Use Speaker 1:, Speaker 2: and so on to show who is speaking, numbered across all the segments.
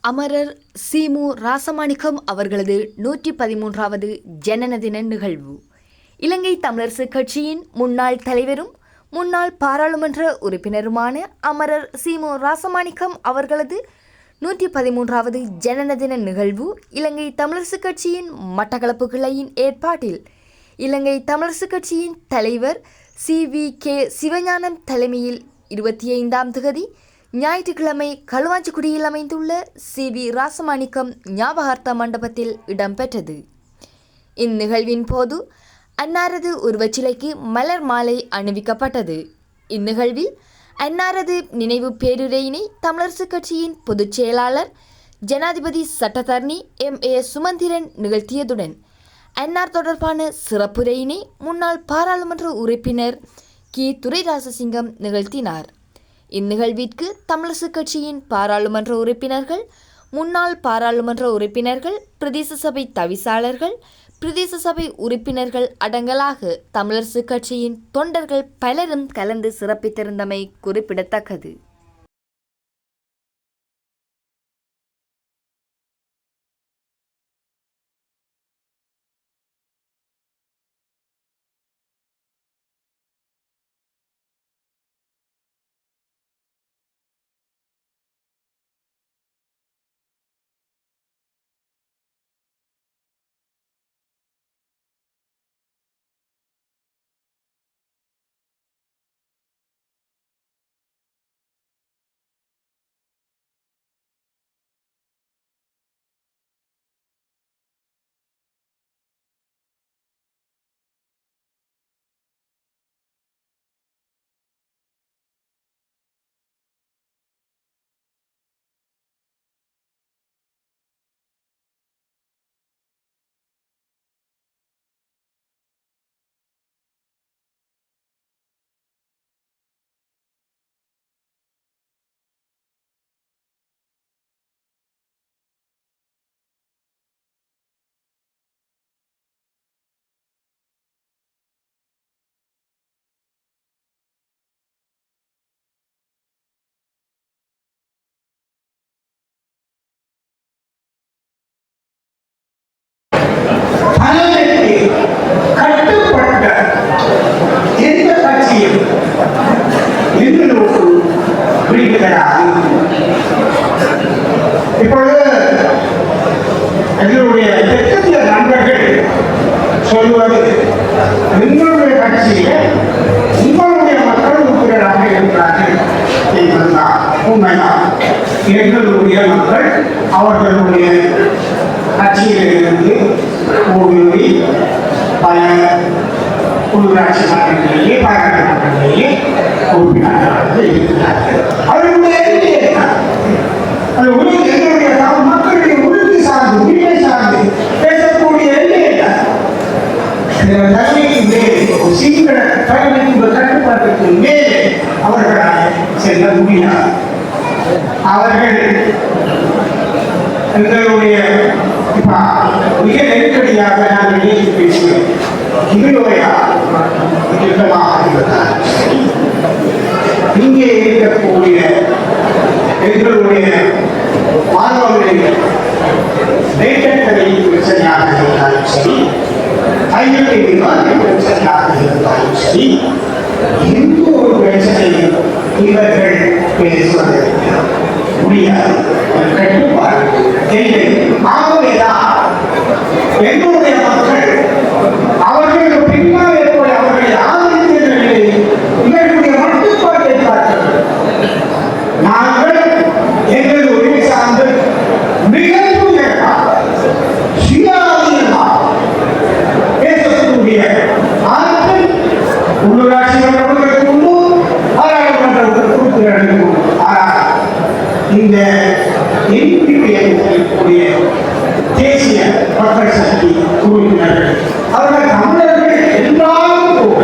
Speaker 1: அமரர் சீமு ராசமாணிக்கம் அவர்களது 113வது ஜனன தின நிகழ்வு. இலங்கை தமிழரசு கட்சியின் முன்னாள் தலைவரும் முன்னாள் பாராளுமன்ற உறுப்பினருமான அமரர் சீமு ராசமாணிக்கம் அவர்களது 113வது ஜனன தின நிகழ்வு இலங்கை தமிழரசு கட்சியின் மட்டக்களப்பு கிளையின் ஏற்பாட்டில் இலங்கை தமிழரசு கட்சியின் தலைவர் CVK சிவஞானம் தலைமையில் 25ஆம் தேதி ஞாயிற்றுக்கிழமை களுவாஞ்சிக்குடியில் அமைந்துள்ள CV ராசமாணிக்கம் ஞாபகார்த்த மண்டபத்தில் இடம்பெற்றது. இந்நிகழ்வின் போது அன்னாரது உருவச்சிலைக்கு மலர் மாலை அணிவிக்கப்பட்டது. இந்நிகழ்வில் அன்னாரது நினைவு பேருரையினை தமிழரசு கட்சியின் பொதுச் செயலாளர் ஜனாதிபதி சட்டத்தரணி MA சுமந்திரன் நிகழ்த்தியதுடன் அன்னார் தொடர்பான சிறப்புரையினை முன்னாள் பாராளுமன்ற உறுப்பினர் கி துரைராசசிங்கம் நிகழ்த்தினார். இந்நிகழ்விற்கு தமிழரசு கட்சியின் பாராளுமன்ற உறுப்பினர்கள், முன்னாள் பாராளுமன்ற உறுப்பினர்கள், பிரதேச சபை தவிசாளர்கள், பிரதேச சபை உறுப்பினர்கள் அடங்கலாக தமிழரசு கட்சியின் தொண்டர்கள் பலரும் கலந்து சிறப்பித்திருந்தமை குறிப்பிடத்தக்கது.
Speaker 2: இப்பொழுது எங்களுடைய தெற்கத்திய நண்பர்கள் சொல்வது, எங்களுடைய கட்சியில உங்களுடைய மக்கள் உறுப்பினராக இருக்கிறார்கள் என்பதுதான் உண்மைதான். எங்களுடைய மக்கள் அவர்களுடைய கட்சியிலிருந்து ஊடுருவி பல உள்ளூராட்சி மன்றங்களிலே பாராளுமன்றங்களிலே உறுப்பினர்களாக இருக்கிறார்கள். அவர்களுடைய எங்களுடைய மக்களுடைய உறுதி சார்ந்து உரிமை சார்ந்து பேசக்கூடிய தன்மைக்கு மேலே ஒரு சீக்கிர தலைமைக்கு கட்டுப்பாட்டுக்கு மேலே அவர்களால் செல்ல முடியாது. அவர்கள் எங்களுடைய மிக நெருக்கடியாக நாங்கள் நினைத்து பேசுவோம். இதுநோயா திட்டமாக இங்கே இருக்கக்கூடிய எங்களுடைய மாணவர்களின் பிரச்சனையாக இருந்தாலும் சரி, ஐயத்தை பிரச்சனையாக இருந்தாலும் சரி, எந்த ஒரு பிரச்சனையும் இவர்கள் பேசுவதற்கு முடியாது. கட்டுப்பாடு ஆகவேதான் எங்களுடைய மக்கள் அவர்களுக்கு பின்னால் ஏற்பட அவர்களை ஆதரித்த நிலையில் இவர்களுடைய மட்டுப்பாட்டை பார்க்கிறது. நாங்கள் எங்கள் உரிமை சார்ந்து மிகவும் சுயாதீனமாக பேசக்கூடிய ஆட்கள் உள்ளூராட்சி மன்றங்களுக்கு உண்டு, பாராளுமன்ற உறுப்பினர்களுக்கு உண்டு. ஆனால் இந்த இருக்கக்கூடிய தேசிய மக்கள் சக்தி உறுப்பினர்கள் அவர்கள் தமிழர்கள் என்றாலும் கூட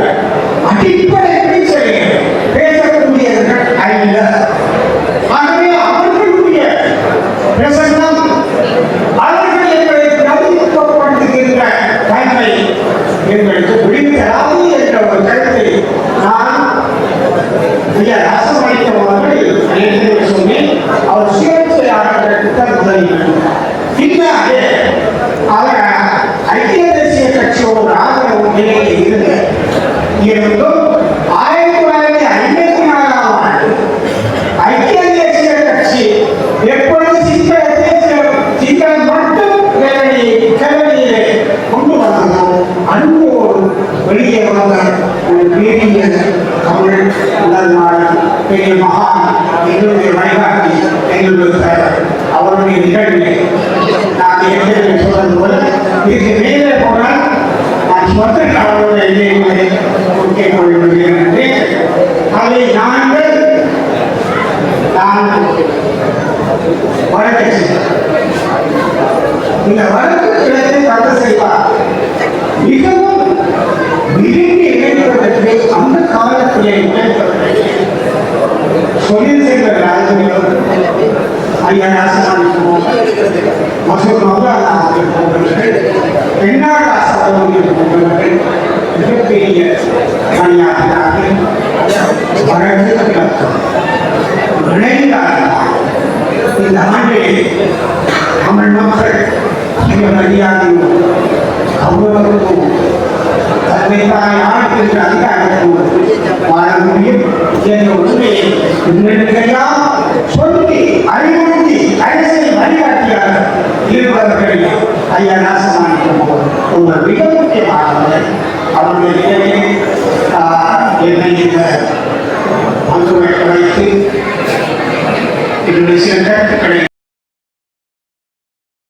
Speaker 2: அடிப்படை பிரச்சனைகள் பேசக்கூடியவர்கள் அல்ல. ஆகவே அவர்களுடைய பிரசன்னம் அவர்கள் எங்களை பிரதிநிதித்துவப்படுத்துகின்ற தன்மை எங்களுக்கு விழித்தராது என்ற ஒரு கருத்தை நான் ராசமாணிக்கம் அவர்கள் சொன்னேன். அவர் சுயேட்சையாக அவருடைய வழிகாட்டி எங்களுடைய தலைவர் அவருடைய நிகழ்விலே நான் ஏற்கனவே சொன்னது போல இதுக்கு மேலே போனால் நான் சொந்த அவருடைய இணையங்களை கேட்டுக்கொள்கிறேன் என்று அதை நான் வழக்கை இந்த வழக்கு கிழத்தை ரத்து செய்வார் மிகவும் விரும்பி இணைப்பதற்கு அந்த காலத்திலே தொழில் செய்த ராஜர்கள் ஐயா ராசமாணிக்கம் மசூர் மௌலானா போன்றவர்கள் தென்னாடு ஆசைப்படுவர்கள் போன்றவர்கள் மிகப்பெரிய பணியாற்றினார்கள் வழக்கு இணைந்தார்கள் இந்த ஆண்டிலே தமிழ் மக்கள் மிக மரியாதையும் கௌரவமும் தன்னைத்தானே ஆளுகின்ற அதிகாரத்தோடு வாழ முடியும் என்ற உண்மையை முன்னெடுக்கையால் சொல்லி அறிவுறுத்தி அரசியல் வழிகாட்டியாக இருப்பவர்கள் ஐயா ராசமாணிக்கம் உங்கள் மிக முக்கியமானவர்கள் அவர்களுடைய என்னை இந்த பங்கு வைத்து என்னுடைய சில கருத்துக்களை